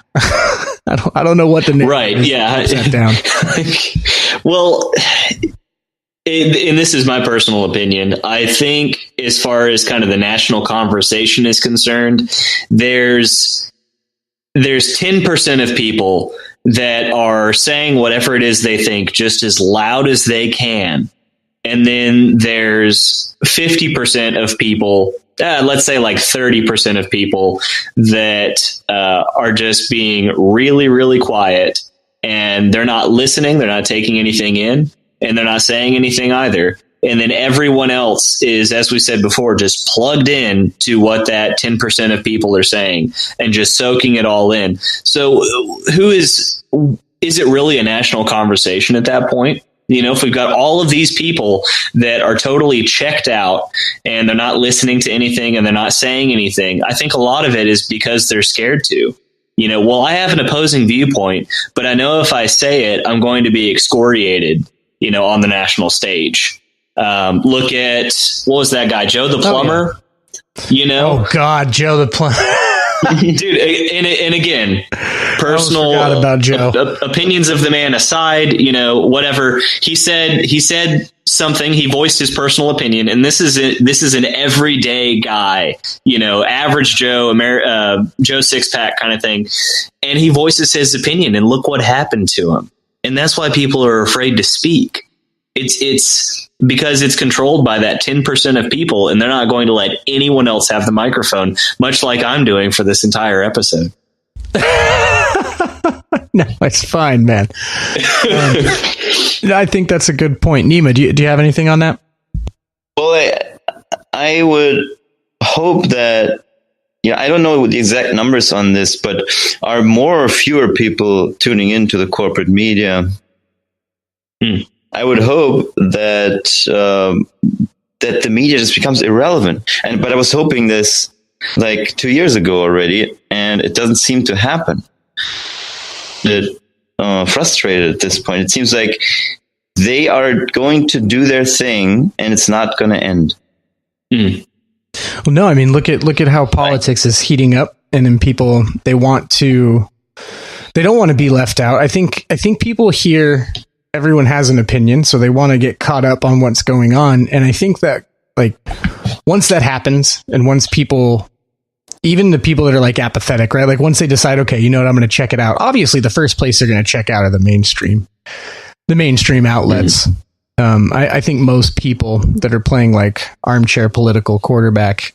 I don't know what the name is. Yeah. Down. Well, and this is my personal opinion. I think as far as kind of the national conversation is concerned, there's 10% of people that are saying whatever it is they think just as loud as they can. And then there's 50% of people, let's say like 30% of people that are just being really, really quiet, and they're not listening. They're not taking anything in, and they're not saying anything either. And then everyone else is, as we said before, just plugged in to what that 10% of people are saying and just soaking it all in. So is it really a national conversation at that point? If we've got all of these people that are totally checked out and they're not listening to anything and they're not saying anything, I think a lot of it is because they're scared to. Well, I have an opposing viewpoint, but I know if I say it, I'm going to be excoriated, on the national stage. Look at, what was that guy, Joe the Plumber? Oh God, Joe the Plumber. Dude, and again, personal about Joe. Opinions of the man aside, whatever he said something, he voiced his personal opinion, and this is an everyday guy, average Joe, Joe Sixpack kind of thing, and he voices his opinion, and look what happened to him. And that's why people are afraid to speak. It's because it's controlled by that 10% of people, and they're not going to let anyone else have the microphone, much like I'm doing for this entire episode. No, it's fine, man. I think that's a good point. Nima, do you have anything on that? Well, I would hope that, I don't know the exact numbers on this, but are more or fewer people tuning into the corporate media? I would hope that that the media just becomes irrelevant. But I was hoping this like 2 years ago already, and it doesn't seem to happen. It frustrated at this point. It seems like they are going to do their thing, and it's not going to end. Well, no, I mean, look at how politics is heating up, and then people they don't want to be left out. I think people here. Everyone has an opinion, so they want to get caught up on what's going on. And I think that like once that happens, and once people, even the people that are like apathetic, right? Like once they decide, okay, you know what, I'm going to check it out. Obviously, the first place they're going to check out are the mainstream outlets. I think most people that are playing like armchair political quarterback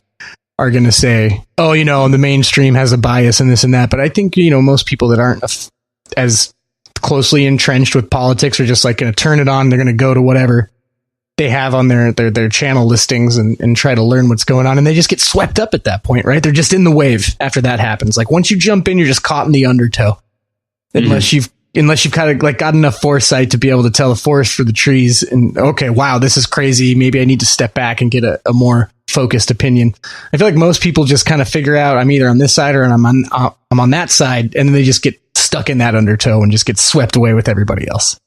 are going to say, oh, the mainstream has a bias and this and that. But I think, most people that aren't as closely entrenched with politics are just like going to turn it on. They're going to go to whatever they have on their channel listings and try to learn what's going on. And they just get swept up at that point, right? They're just in the wave after that happens. Like once you jump in, you're just caught in the undertow. Unless you've kind of like got enough foresight to be able to tell the forest for the trees and okay, wow, this is crazy. Maybe I need to step back and get a more focused opinion. I feel like most people just kind of figure out I'm either on this side or I'm on that side. And then they just get stuck in that undertow and just get swept away with everybody else.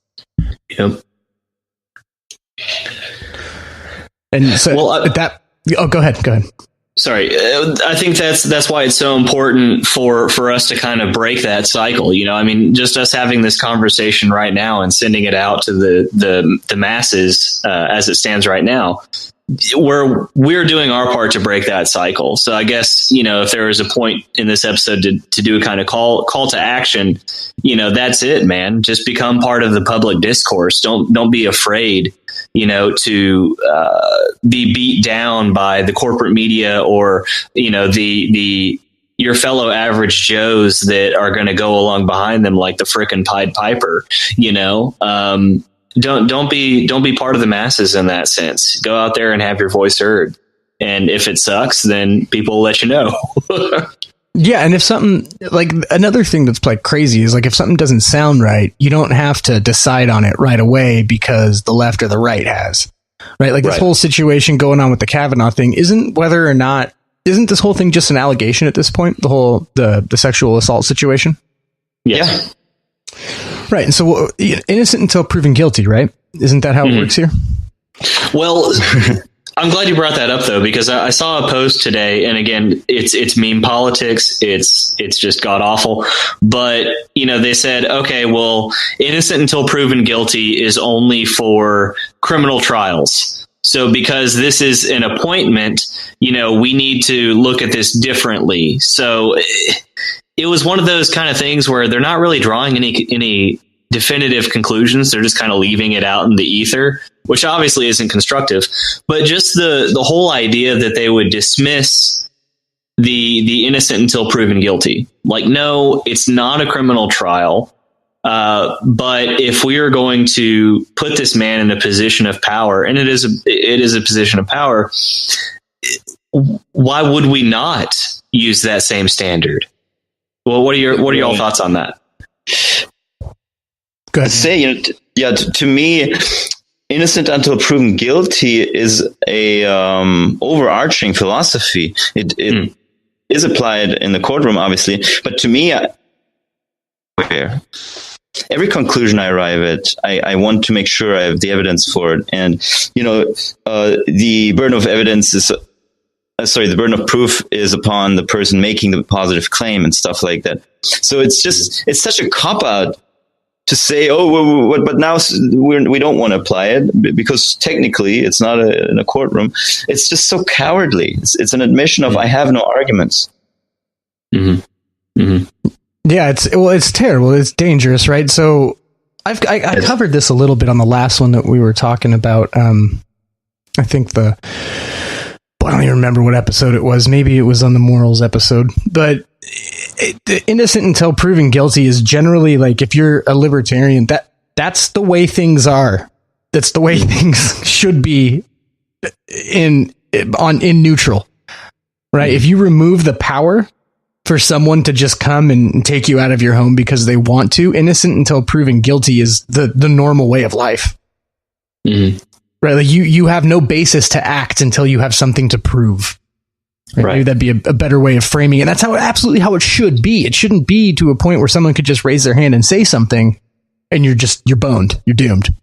Yep. And so go ahead. Sorry. I think that's why it's so important for us to kind of break that cycle. I mean, just us having this conversation right now and sending it out to the masses as it stands right now. We're doing our part to break that cycle. So I guess, if there was a point in this episode to do a kind of call to action, that's it, man. Just become part of the public discourse. Don't be afraid, to be beat down by the corporate media or, your fellow average Joes that are going to go along behind them like the frickin' Pied Piper, Don't be part of the masses in that sense. Go out there and have your voice heard. And if it sucks, then people will let you know. Yeah. And if something like another thing that's like crazy is like if something doesn't sound right, you don't have to decide on it right away because the left or the right has. Right. Like this whole situation going on with the Kavanaugh thing isn't whether or not isn't this whole thing just an allegation at this point? The whole the sexual assault situation. Yes. Yeah. Right. And so innocent until proven guilty, right? Isn't that how it works here? Well, I'm glad you brought that up, though, because I saw a post today, and again, it's meme politics. It's just god awful. But, they said, okay, well, innocent until proven guilty is only for criminal trials. So because this is an appointment, we need to look at this differently. So it was one of those kind of things where they're not really drawing any definitive conclusions. They're just kind of leaving it out in the ether, which obviously isn't constructive. But just the whole idea that they would dismiss the innocent until proven guilty. Like, no, it's not a criminal trial. But if we are going to put this man in a position of power, and it is a position of power, why would we not use that same standard? Well, what are your thoughts on that? I'd say, to me, innocent until proven guilty is a overarching philosophy. It is applied in the courtroom, obviously, but to me, every conclusion I arrive at, I want to make sure I have the evidence for it. And, the burden of evidence is, the burden of proof is upon the person making the positive claim and stuff like that. So it's such a cop-out to say, but now we don't want to apply it because technically it's not in a courtroom. It's just so cowardly. It's an admission of I have no arguments. Mm-hmm. Mm-hmm. Yeah, it's terrible. It's dangerous, right? So I covered this a little bit on the last one that we were talking about. I think I don't even remember what episode it was. Maybe it was on the morals episode, but innocent until proven guilty is generally like, if you're a libertarian, that's the way things are. That's the way things should be in neutral, right? If you remove the power for someone to just come and take you out of your home because they want to, innocent until proven guilty is the normal way of life. Mm-hmm. Right? Like you have no basis to act until you have something to prove. Right? Maybe that'd be a better way of framing it. That's absolutely how it should be. It shouldn't be to a point where someone could just raise their hand and say something and you're boned. You're doomed.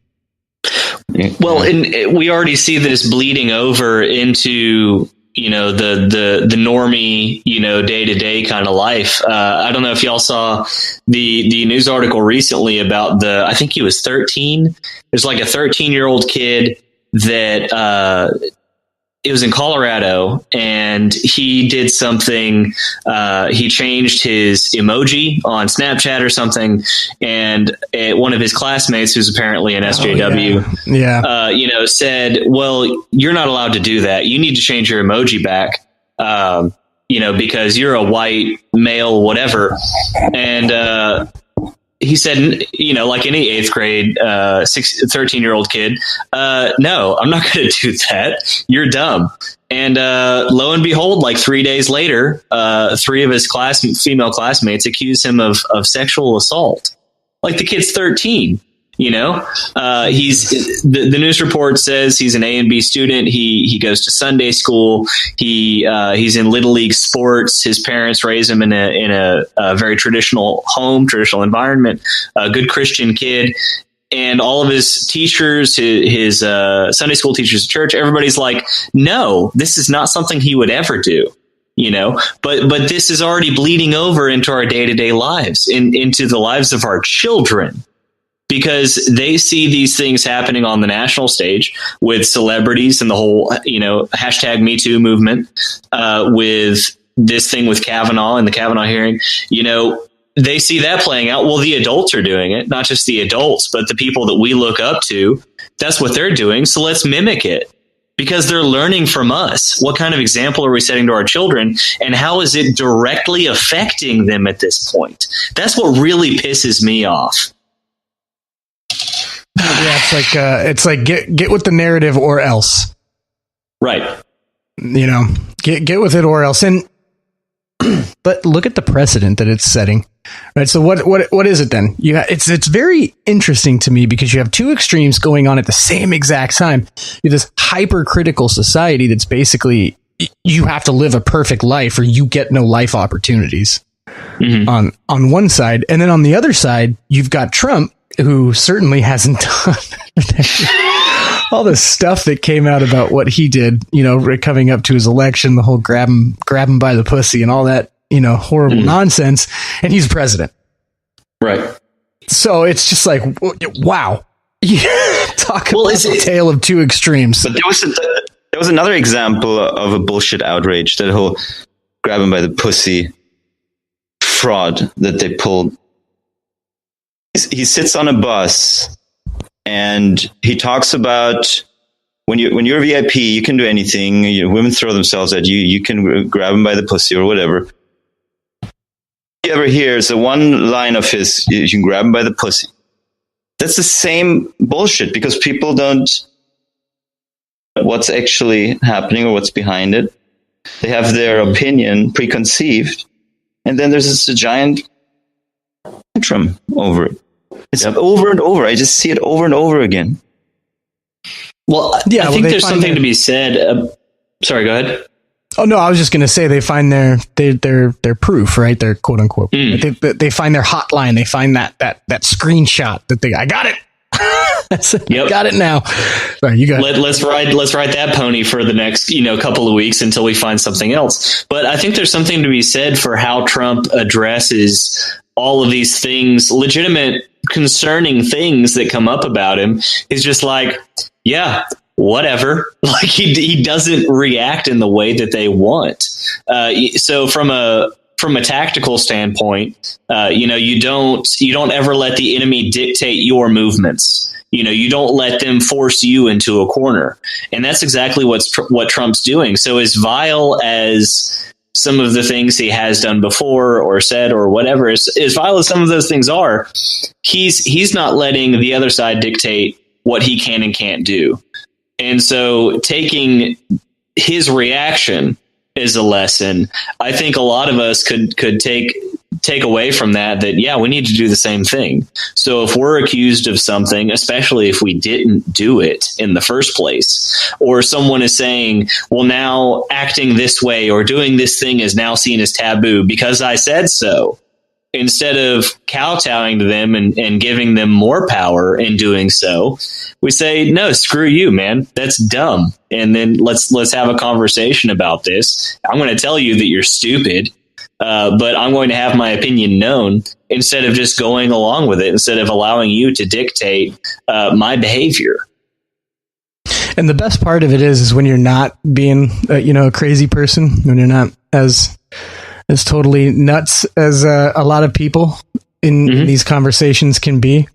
Well, and we already see this bleeding over into, the normie, day-to-day kind of life. I don't know if y'all saw the news article recently about I think he was 13. There's like a 13-year-old kid that, it was in Colorado, and he did something. He changed his emoji on Snapchat or something, and one of his classmates, who's apparently an SJW, said, "Well, you're not allowed to do that. You need to change your emoji back, because you're a white male, whatever." And he said, like any 8th grade, 13-year-old kid, no, I'm not going to do that. You're dumb. And lo and behold, like 3 days later, 3 of his female classmates accused him of sexual assault. Like, the kid's 13. He's the news report says he's an A and B student. He goes to Sunday school. He's in Little League sports. His parents raise him in a very traditional home, traditional environment, a good Christian kid. And all of his teachers, his Sunday school teachers at church, everybody's like, no, this is not something he would ever do. But this is already bleeding over into our day-to-day lives, into the lives of our children. Because they see these things happening on the national stage with celebrities and the whole, hashtag Me Too movement, with this thing with Kavanaugh and the Kavanaugh hearing, they see that playing out. Well, the adults are doing it, not just the adults, but the people that we look up to. That's what they're doing. So let's mimic it, because they're learning from us. What kind of example are we setting to our children, and how is it directly affecting them at this point? That's what really pisses me off. Yeah, it's like get with the narrative or else. Right. Get with it or else. And but look at the precedent that it's setting. Right. So what is it then? It's very interesting to me, because you have two extremes going on at the same exact time. You have this hypercritical society that's basically you have to live a perfect life or you get no life opportunities on one side. And then on the other side, you've got Trump, who certainly hasn't done all the stuff that came out about what he did, coming up to his election, the whole grab him by the pussy and all that, horrible nonsense. And he's president. Right. So it's just like, wow. Talk about a tale of two extremes. But there was another example of a bullshit outrage, that whole grab him by the pussy fraud that they pulled. He sits on a bus and he talks about when you're a VIP, you can do anything. Women throw themselves at you. You can grab them by the pussy or whatever. You ever hear the one line of his, you can grab them by the pussy. That's the same bullshit, because people don't know what's actually happening or what's behind it. They have their opinion preconceived. And then there's this giant tantrum over it. It's over and over. I just see it over and over again. Well, I think there's something to be said. Sorry, go ahead. Oh no, I was just going to say they find their proof, right? Their quote unquote. They find their hotline. They find that screenshot that I got it. Yep. Got it now. Sorry, you got let's ride that pony for the next couple of weeks until we find something else. But I think there's something to be said for how Trump addresses all of these things, legitimate, concerning things that come up about him. He's just like, yeah, whatever. Like he doesn't react in the way that they want. So from a tactical standpoint, you don't ever let the enemy dictate your movements. You don't let them force you into a corner. And that's exactly what Trump's doing. So as vile as some of the things he has done before or said or whatever, as vile as some of those things are, he's not letting the other side dictate what he can and can't do. And so taking his reaction as a lesson, I think a lot of us could take away from that, yeah, we need to do the same thing. So if we're accused of something, especially if we didn't do it in the first place, or someone is saying, well, now acting this way or doing this thing is now seen as taboo because I said so, instead of kowtowing to them and giving them more power in doing so, we say, no, screw you, man. That's dumb. And then let's have a conversation about this. I'm going to tell you that you're stupid, but I'm going to have my opinion known, instead of just going along with it, instead of allowing you to dictate my behavior. And the best part of it is when you're not being, a crazy person, when you're not as totally nuts as a lot of people in these conversations can be.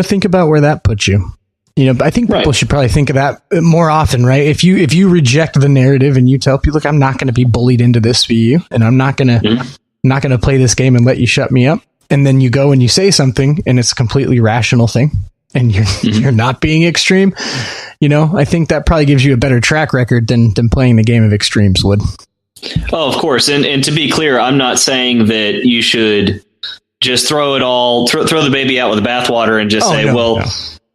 Think about where that puts you. I think people should probably think of that more often, right? If you reject the narrative and you tell people, look, I'm not going to be bullied into this for you, and I'm not going to play this game and let you shut me up. And then you go and you say something and it's a completely rational thing and you're not being extreme. I think that probably gives you a better track record than playing the game of extremes would. Oh, of course. And to be clear, I'm not saying that you should just throw the baby out with the bathwater and just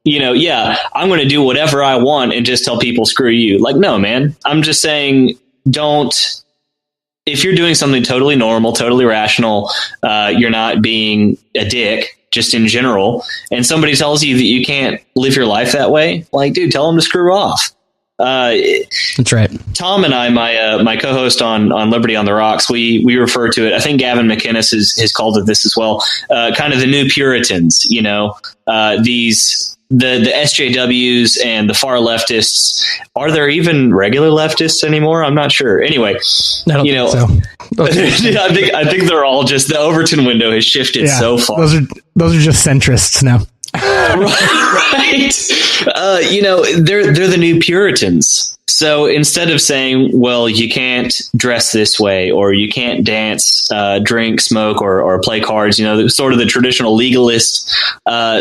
yeah, I'm going to do whatever I want and just tell people, screw you. Like, no, man, I'm just saying, if you're doing something totally normal, totally rational, you're not being a dick just in general, and somebody tells you that you can't live your life that way, like, dude, tell them to screw off. That's right. Tom and I, my co-host on Liberty on the Rocks, we refer to it. I think Gavin McInnes has called it this as well. Kind of the new Puritans, the SJWs and the far leftists. Are there even regular leftists anymore? I'm not sure. Anyway, I think so. I think they're all just, the Overton window has shifted so far. Those are just centrists now. Right. They're the new Puritans. So instead of saying, well, you can't dress this way, or you can't dance, drink, smoke, or play cards, sort of the traditional legalist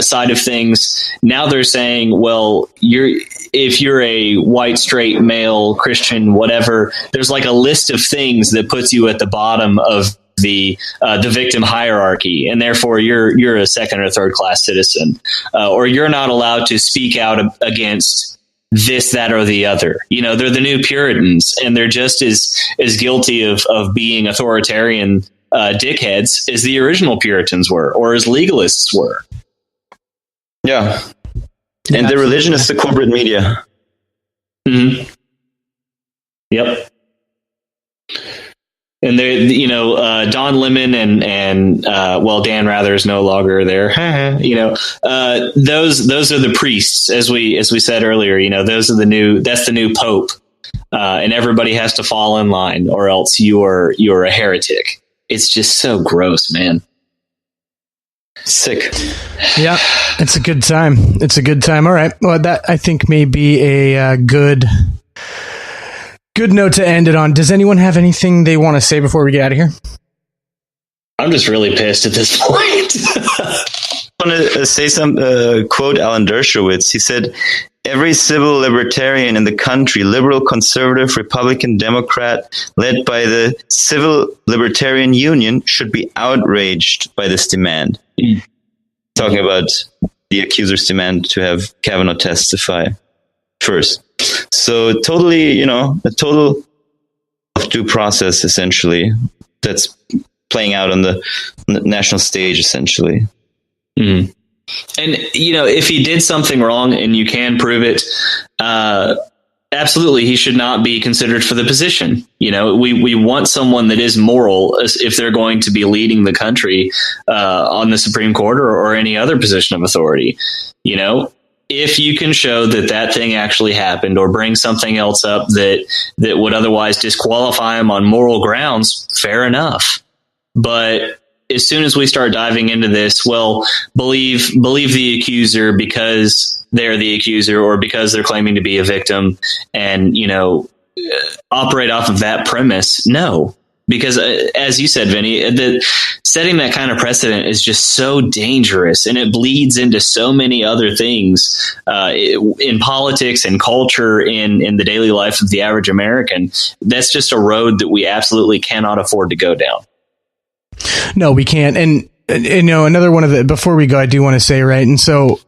side of things, now they're saying, well, if you're a white, straight, male, Christian, whatever, there's like a list of things that puts you at the bottom of the victim hierarchy, and therefore you're a second or third class citizen, or you're not allowed to speak out against this, that, or the other. They're the new Puritans, and they're just as guilty of being authoritarian dickheads as the original Puritans were, or as legalists were. Yeah. And the religion is the corporate media. Mm-hmm. Yep. And there, Don Lemon and Dan Rather is no longer there. Those are the priests, as we said earlier. That's the new pope, and everybody has to fall in line, or else you're a heretic. It's just so gross, man. Sick. Yeah, it's a good time. All right. Well, that I think may be a good note to end it on. Does anyone have anything they want to say before we get out of here? I'm just really pissed at this point. I want to say some quote Alan Dershowitz. He said, "Every civil libertarian in the country, liberal, conservative, Republican, Democrat, led by the Civil Libertarian Union, should be outraged by this demand." Talking about the accuser's demand to have Kavanaugh testify first. So totally, a total due process, essentially, that's playing out on the national stage, essentially. Mm-hmm. And, if he did something wrong and you can prove it, absolutely, he should not be considered for the position. We want someone that is moral if they're going to be leading the country on the Supreme Court or any other position of authority. If you can show that thing actually happened, or bring something else up that would otherwise disqualify him on moral grounds, fair enough. But as soon as we start diving into this, well, believe the accuser because they're the accuser, or because they're claiming to be a victim, and operate off of that premise. No, because as you said, Vinny, setting that kind of precedent is just so dangerous, and it bleeds into so many other things in politics and culture, in the daily life of the average American. That's just a road that we absolutely cannot afford to go down. No, we can't. And another one of the, before we go, I do want to say, right. And so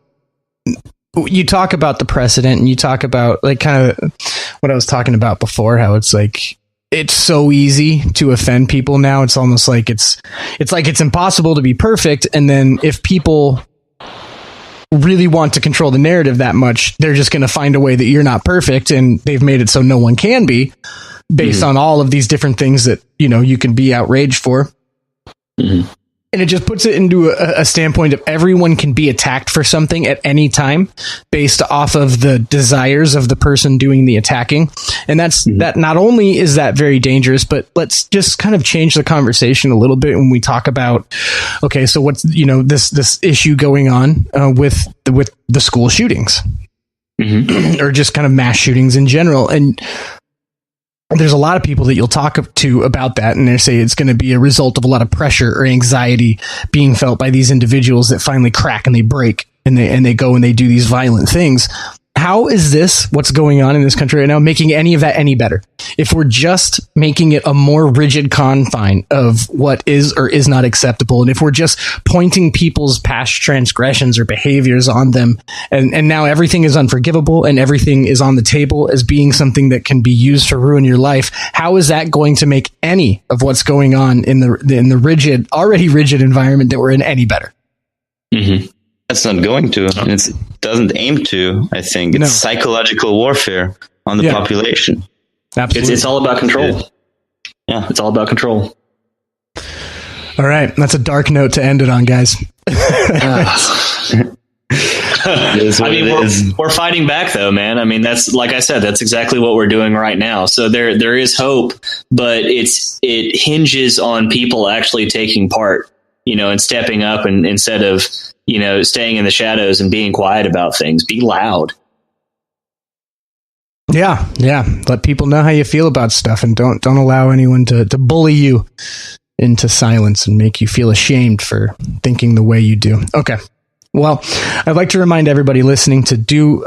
you talk about the precedent, and you talk about like kind of what I was talking about before, how it's like, it's so easy to offend people now. It's almost like it's impossible to be perfect. And then if people really want to control the narrative that much, they're just going to find a way that you're not perfect. And they've made it so no one can be, based on all of these different things that, you can be outraged for. Mm-hmm. And it just puts it into a standpoint of everyone can be attacked for something at any time based off of the desires of the person doing the attacking. And that not only is that very dangerous, but let's just kind of change the conversation a little bit when we talk about, okay, so what's, this issue going on with the school shootings, or just kind of mass shootings in general. And there's a lot of people that you'll talk to about that, and they say it's going to be a result of a lot of pressure or anxiety being felt by these individuals that finally crack and they break and they go and they do these violent things. How is this, what's going on in this country right now, making any of that any better? If we're just making it a more rigid confine of what is or is not acceptable, and if we're just pointing people's past transgressions or behaviors on them, and now everything is unforgivable and everything is on the table as being something that can be used to ruin your life, how is that going to make any of what's going on in the already rigid environment that we're in any better? Mm-hmm. That's not going to. And it doesn't aim to, I think. It's psychological warfare on the population. Absolutely. It's all about control. Yeah, it's all about control. All right. That's a dark note to end it on, guys. We're fighting back, though, man. I mean, that's, like I said, that's exactly what we're doing right now. So there is hope, but it hinges on people actually taking part, and stepping up, and instead of, staying in the shadows and being quiet about things. Be loud. Yeah. Let people know how you feel about stuff, and don't allow anyone to bully you into silence and make you feel ashamed for thinking the way you do. Okay. Well, I'd like to remind everybody listening to do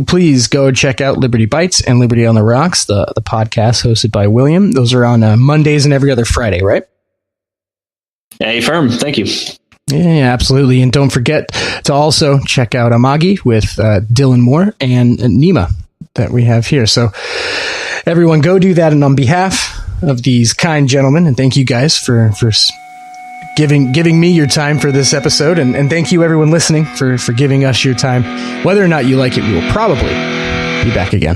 please go check out Liberty Bytes and Liberty on the Rocks, the podcast hosted by Willian. Those are on Mondays and every other Friday, right? Hey, firm. Thank you. Yeah, absolutely. And don't forget to also check out Amagi with Dylan Moore and Nima that we have here. So everyone go do that. And on behalf of these kind gentlemen, and thank you guys for giving me your time for this episode. And thank you everyone listening for giving us your time. Whether or not you like it, we will probably be back again.